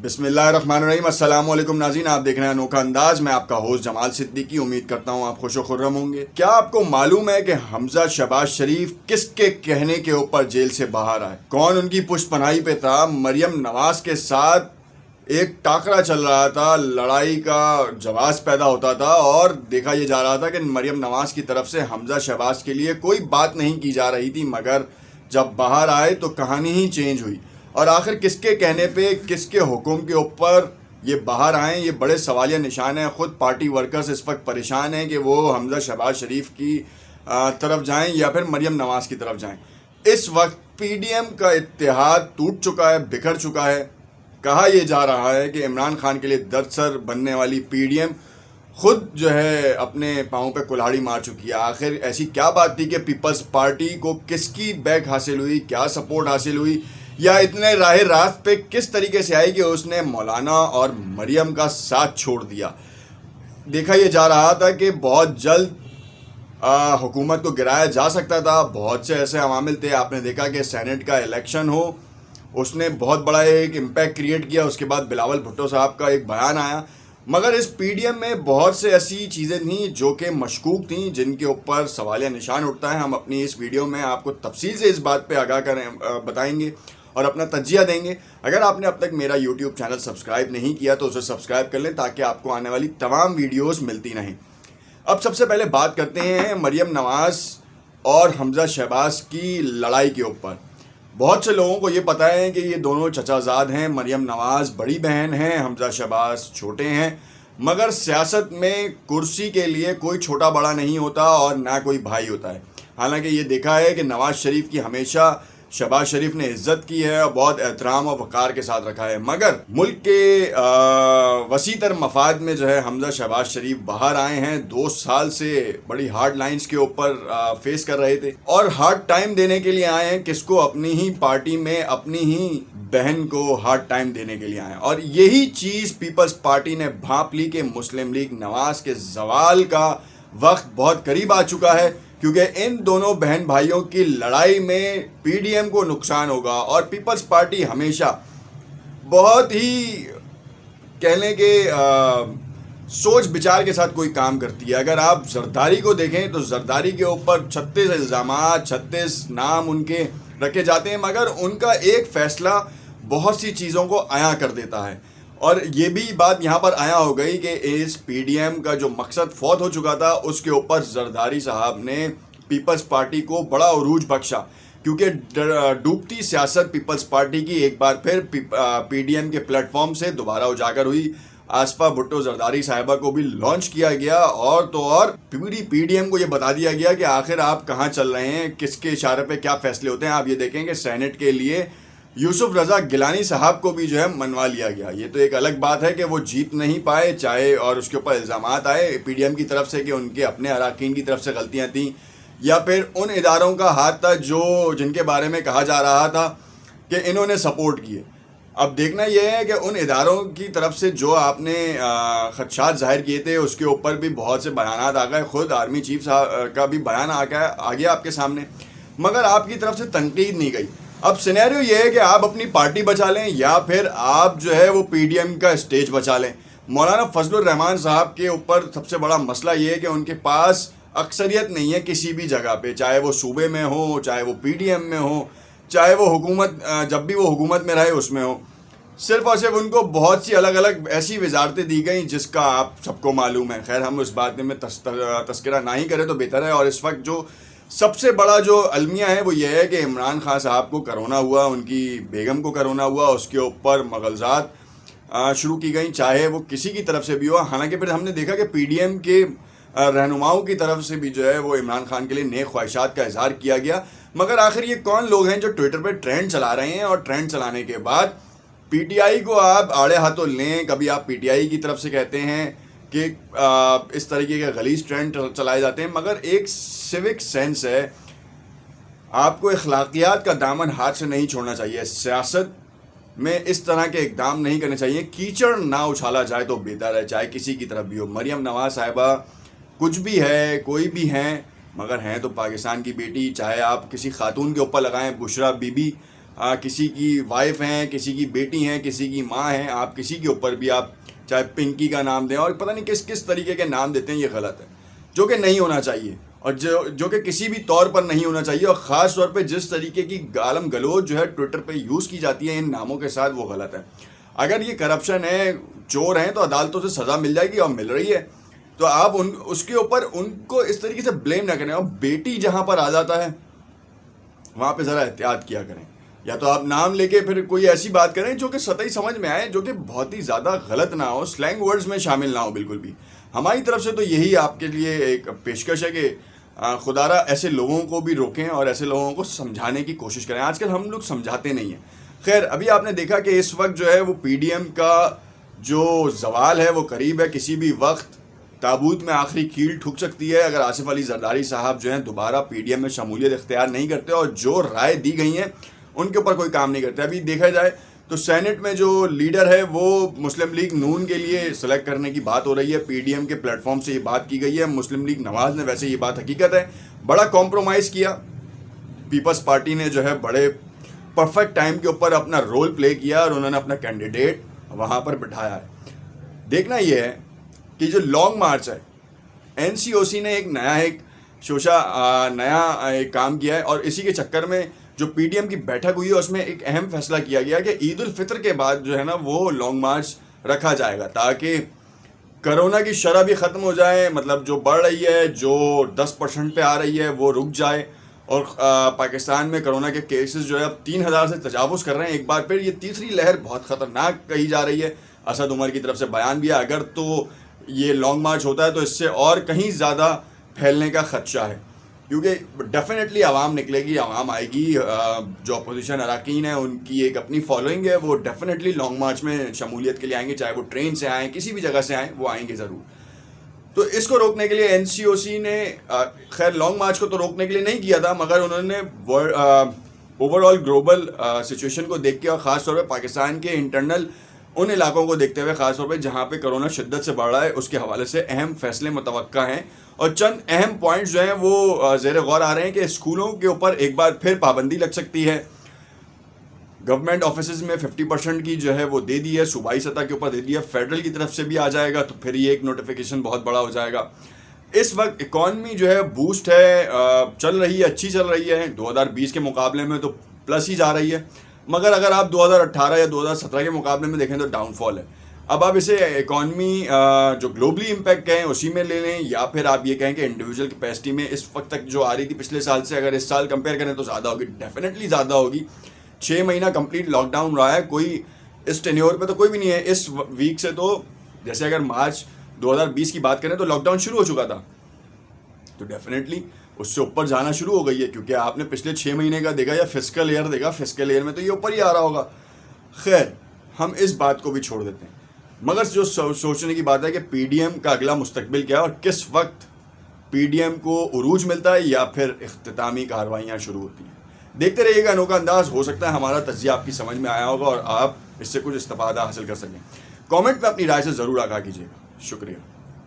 बिस्मिल्लाहिर्रहमानिर्रहीम। अस्सलाम वालेकुम नाज़रीन, आप देख रहे हैं अनोखा अंदाज। मैं आपका होस्ट जमाल सिद्दीकी। उम्मीद करता हूँ आप खुश खुर्रम होंगे। क्या आपको मालूम है कि हमजा शहबाज शरीफ किसके कहने के ऊपर जेल से बाहर आए? कौन उनकी पुष्पनाही पे था? मरियम नवाज के साथ एक टाकरा चल रहा था, लड़ाई का जवाब पैदा होता था और देखा यह जा रहा था कि मरियम नवाज की तरफ से हमजा शहबाज के लिए कोई बात नहीं की जा रही थी, मगर जब बाहर आए तो कहानी ही चेंज हुई। और आखिर किसके कहने पे, किसके हुक्म के ऊपर ये बाहर आए, ये बड़े सवालिया निशान है। ख़ुद पार्टी वर्कर्स इस वक्त परेशान हैं कि वो हमजा शहबाज शरीफ की तरफ जाएं या फिर मरियम नवाज की तरफ जाएं। इस वक्त पीडीएम का इत्तेहाद टूट चुका है, बिखर चुका है। कहा यह जा रहा है कि इमरान खान के लिए दरसर बनने वाली पीडीएम खुद जो है अपने पाँव पे कुल्हाड़ी मार चुकी है। आखिर ऐसी क्या बात थी कि पीपल्स पार्टी को किसकी बैक हासिल हुई, क्या सपोर्ट हासिल हुई, या इतने राह रास्त पे किस तरीके से आई कि उसने मौलाना और मरियम का साथ छोड़ दिया। देखा यह जा रहा था कि बहुत जल्द हुकूमत को गिराया जा सकता था। बहुत से ऐसे अवामिल थे। आपने देखा कि सेनेट का इलेक्शन हो, उसने बहुत बड़ा एक इम्पैक्ट क्रिएट किया। उसके बाद बिलावल भुट्टो साहब का एक बयान आया, मगर इस पीडीएम में बहुत से ऐसी चीज़ें थीं जो कि मशकूक थीं, जिनके ऊपर सवालिया निशान उठता है। हम अपनी इस वीडियो में आपको तफसील से इस बात पे आगाह बताएंगे और अपना तज्जिया देंगे। अगर आपने अब तक मेरा यूट्यूब चैनल सब्सक्राइब नहीं किया तो उसे सब्सक्राइब कर लें ताकि आपको आने वाली तमाम वीडियोस मिलती रहें। अब सबसे पहले बात करते हैं मरियम नवाज और हमजा शहबाज की लड़ाई के ऊपर। बहुत से लोगों को ये पता है कि ये दोनों चचाजाद हैं। मरियम नवाज बड़ी बहन हैं, हमजा शहबाज छोटे हैं। मगर सियासत में कुर्सी के लिए कोई छोटा बड़ा नहीं होता और ना कोई भाई होता है। हालांकि ये देखा है कि नवाज शरीफ की हमेशा शहबाज शरीफ ने इज्जत की है और बहुत एहतराम और वक़ार के साथ रखा है। मगर मुल्क के वसी तर मफाद में जो है हमजा शहबाज शरीफ बाहर आए हैं। 2 साल से बड़ी हार्ड लाइंस के ऊपर फेस कर रहे थे और हार्ड टाइम देने के लिए आए हैं। किसको? अपनी ही पार्टी में अपनी ही बहन को हार्ड टाइम देने के लिए आए। और यही चीज़ पीपल्स पार्टी ने भांप ली कि मुस्लिम लीग नवाज के जवाल का वक्त बहुत करीब आ चुका है, क्योंकि इन दोनों बहन भाइयों की लड़ाई में पीडीएम को नुकसान होगा। और पीपल्स पार्टी हमेशा बहुत ही कह लें कि सोच विचार के साथ कोई काम करती है। अगर आप जरदारी को देखें तो जरदारी के ऊपर 36 इल्ज़ामात, 36 नाम उनके रखे जाते हैं, मगर उनका एक फैसला बहुत सी चीज़ों को आया कर देता है। और ये भी बात यहाँ पर आया हो गई कि इस पीडीएम का जो मकसद फौत हो चुका था, उसके ऊपर जरदारी साहब ने पीपल्स पार्टी को बड़ा उरूज बख्शा, क्योंकि डूबती सियासत पीपल्स पार्टी की एक बार फिर पीडीएम के प्लेटफॉर्म से दोबारा उजागर हुई। आसफा भुट्टो जरदारी साहिबा को भी लॉन्च किया गया और तो और पूरी पीडीएम को ये बता दिया गया कि आखिर आप कहाँ चल रहे हैं, किसके इशारे पे क्या फैसले होते हैं। आप ये देखें कि सेनेट के लिए यूसुफ रज़ा गिलानी साहब को भी जो है मनवा लिया गया। ये तो एक अलग बात है कि वो जीत नहीं पाए, चाहे और उसके ऊपर इल्ज़ामात आए पीडीएम की तरफ से कि उनके अपने अराकीन की तरफ से गलतियां थीं, या फिर उन इदारों का हाथ था जो जिनके बारे में कहा जा रहा था कि इन्होंने सपोर्ट किए। अब देखना यह है कि उन इदारों की तरफ से जो आपने खदशात जाहिर किए थे उसके ऊपर भी बहुत से बयानात आ गए। खुद आर्मी चीफ साहब का भी बयान आ गया आपके सामने, मगर आपकी तरफ से तनकीद नहीं गई। अब सिनेरियो ये है कि आप अपनी पार्टी बचा लें या फिर आप जो है वो पीडीएम का स्टेज बचा लें। मौलाना फजलुर रहमान साहब के ऊपर सबसे बड़ा मसला ये है कि उनके पास अक्सरियत नहीं है किसी भी जगह पे, चाहे वो सूबे में हो, चाहे वो पीडीएम में हो, चाहे वो हुकूमत जब भी वो हुकूमत में रहे उसमें हो। सिर्फ और सिर्फ उनको बहुत सी अलग अलग ऐसी वजारतें दी गई जिसका आप सबको मालूम है। खैर, हम उस बात में तस्करा ना ही करें तो बेहतर है। और इस वक्त जो सबसे बड़ा जो अलमिया है वो ये है कि इमरान खान साहब को करोना हुआ, उनकी बेगम को करोना हुआ, उसके ऊपर मगलजात शुरू की गई, चाहे वो किसी की तरफ से भी हो। हालांकि फिर हमने देखा कि पीडीएम के रहनुमाओं की तरफ से भी जो है वो इमरान खान के लिए नेक ख्वाहिशात का इजहार किया गया। मगर आखिर ये कौन लोग हैं जो ट्विटर पर ट्रेंड चला रहे हैं और ट्रेंड चलाने के बाद पीटीआई को आप आड़े हाथों लें? कभी आप पीटीआई की तरफ से कहते हैं कि इस तरीके के गलीज ट्रेंड चलाए जाते हैं, मगर एक सिविक सेंस है, आपको अखलाकियात का दामन हाथ से नहीं छोड़ना चाहिए। सियासत में इस तरह के इकदाम नहीं करने चाहिए। कीचड़ ना उछाला जाए तो बेहतर है, चाहे किसी की तरफ भी हो। मरियम नवाज साहिबा कुछ भी है, कोई भी हैं, मगर हैं तो पाकिस्तान की बेटी। चाहे आप किसी खातून के ऊपर लगाएं, बुशरा बीबी, किसी की वाइफ हैं, किसी की बेटी हैं, किसी की माँ हैं, आप किसी के ऊपर भी आप चाहे पिंकी का नाम दें और पता नहीं किस किस तरीके के नाम देते हैं, ये गलत है, जो कि नहीं होना चाहिए और जो कि किसी भी तौर पर नहीं होना चाहिए। और ख़ास तौर पे जिस तरीके की गालम गलोच जो है ट्विटर पे यूज़ की जाती है इन नामों के साथ, वो गलत है। अगर ये करप्शन है, चोर हैं, तो अदालतों से सज़ा मिल जाएगी और मिल रही है, तो आप उसके ऊपर उनको इस तरीके से ब्लेम ना करें। और बेटी जहाँ पर आ जाता है वहाँ पे ज़रा एहतियात किया करें, या तो आप नाम लेके फिर कोई ऐसी बात करें जो कि सतही समझ में आए, जो कि बहुत ही ज़्यादा गलत ना हो, स्लैंग वर्ड्स में शामिल ना हो बिल्कुल भी। हमारी तरफ से तो यही आपके लिए एक पेशकश है कि खुदारा ऐसे लोगों को भी रोकें और ऐसे लोगों को समझाने की कोशिश करें। आजकल हम लोग समझाते नहीं हैं। खैर, अभी आपने देखा कि इस वक्त जो है वो पीडीएम का जो जवाल है वो करीब है। किसी भी वक्त ताबूत में आखिरी कील ठुक सकती है अगर आसिफ अली जरदारी साहब जो हैं दोबारा पीडीएम में शमूलियत इख्तियार नहीं करते और जो राय दी गई हैं उनके ऊपर कोई काम नहीं करते। अभी देखा जाए तो सेनेट में जो लीडर है वो मुस्लिम लीग नून के लिए सेलेक्ट करने की बात हो रही है। पीडीएम के प्लेटफॉर्म से ये बात की गई है। मुस्लिम लीग नवाज ने, वैसे ये बात हकीकत है, बड़ा कॉम्प्रोमाइज़ किया। पीपल्स पार्टी ने जो है बड़े परफेक्ट टाइम के ऊपर अपना रोल प्ले किया और उन्होंने अपना कैंडिडेट वहाँ पर बिठाया है। देखना ये है कि जो लॉन्ग मार्च है, एनसीओसी ने एक नया एक काम किया है और इसी के चक्कर में जो पीडीएम की बैठक हुई है उसमें एक अहम फैसला किया गया कि ईद उल फितर के बाद जो है ना वो लॉन्ग मार्च रखा जाएगा ताकि कोरोना की शरह भी ख़त्म हो जाए, मतलब जो बढ़ रही है, जो 10% पे आ रही है वो रुक जाए। और पाकिस्तान में कोरोना के केसेस जो है अब 3000 से तजावुज़ कर रहे हैं। एक बार फिर ये तीसरी लहर बहुत ख़तरनाक कही जा रही है। असद उमर की तरफ से बयान भी है, अगर तो ये लॉन्ग मार्च होता है तो इससे और कहीं ज़्यादा फैलने का ख़दशा है, क्योंकि डेफिनेटली आवाम निकलेगी, आवाम आएगी। जो अपोजिशन अरकान है उनकी एक अपनी फॉलोइंग है, वो डेफिनेटली लॉन्ग मार्च में शमूलियत के लिए आएंगे, चाहे वो ट्रेन से आएँ, किसी भी जगह से आएँ, वो आएंगे ज़रूर। तो इसको रोकने के लिए एनसीओसी ने खैर लॉन्ग मार्च को तो रोकने के लिए नहीं किया था, मगर उन्होंने ओवरऑल ग्लोबल सिचुएशन को देख के और ख़ास तौर पे पाकिस्तान के इंटरनल उन इलाकों को देखते हुए, ख़ास तौर पे जहाँ पे कोरोना शिद्दत से बढ़ रहा है, उसके हवाले से अहम फैसले मुतवक्का हैं। और चंद अहम पॉइंट्स जो हैं वो ज़ेर गौर आ रहे हैं कि स्कूलों के ऊपर एक बार फिर पाबंदी लग सकती है। गवर्नमेंट ऑफिस में 50% की जो है वो दे दी है, सूबाई सतह के ऊपर दे दी है, फेडरल की तरफ से भी आ जाएगा, तो फिर ये एक नोटिफिकेशन बहुत बड़ा हो जाएगा। इस वक्त इकॉनमी जो है बूस्ट है, चल रही है, अच्छी चल रही है। 2020 के मुकाबले में तो प्लस ही जा रही है, मगर अगर आप 2018 या 2017 के मुकाबले में देखें तो डाउनफॉल है। अब आप इसे इकॉनमी जो ग्लोबली इम्पैक्ट कहें उसी में ले लें, या फिर आप ये कहें कि इंडिविजुअल कैपेसिटी में इस वक्त तक जो आ रही थी पिछले साल से, अगर इस साल कंपेयर करें तो ज़्यादा होगी, डेफिनेटली ज़्यादा होगी। 6 महीना कंप्लीट लॉकडाउन रहा है, कोई इस टेन्योर पे तो कोई भी नहीं है। इस वीक से तो जैसे अगर मार्च 2020 की बात करें तो लॉकडाउन शुरू हो चुका था, तो डेफिनेटली उससे ऊपर जाना शुरू हो गई है, क्योंकि आपने पिछले 6 महीने का देखा या फिस्कल ईयर देखा, फिस्कल ईयर में तो ये ऊपर ही आ रहा होगा। खैर, हम इस बात को भी छोड़ देते हैं, मगर जो सोचने की बात है कि पीडीएम का अगला मुस्तकबिल क्या है और किस वक्त पीडीएम को उरूज मिलता है या फिर इख्तितामी कार्रवाइयाँ शुरू होती हैं। देखते रहिएगा अनोखा अंदाज। हो सकता है हमारा तज्जिया आपकी समझ में आया होगा और आप इससे कुछ इस्तेफादा हासिल कर सकें। कमेंट में अपनी राय से ज़रूर आगाह कीजिएगा। शुक्रिया।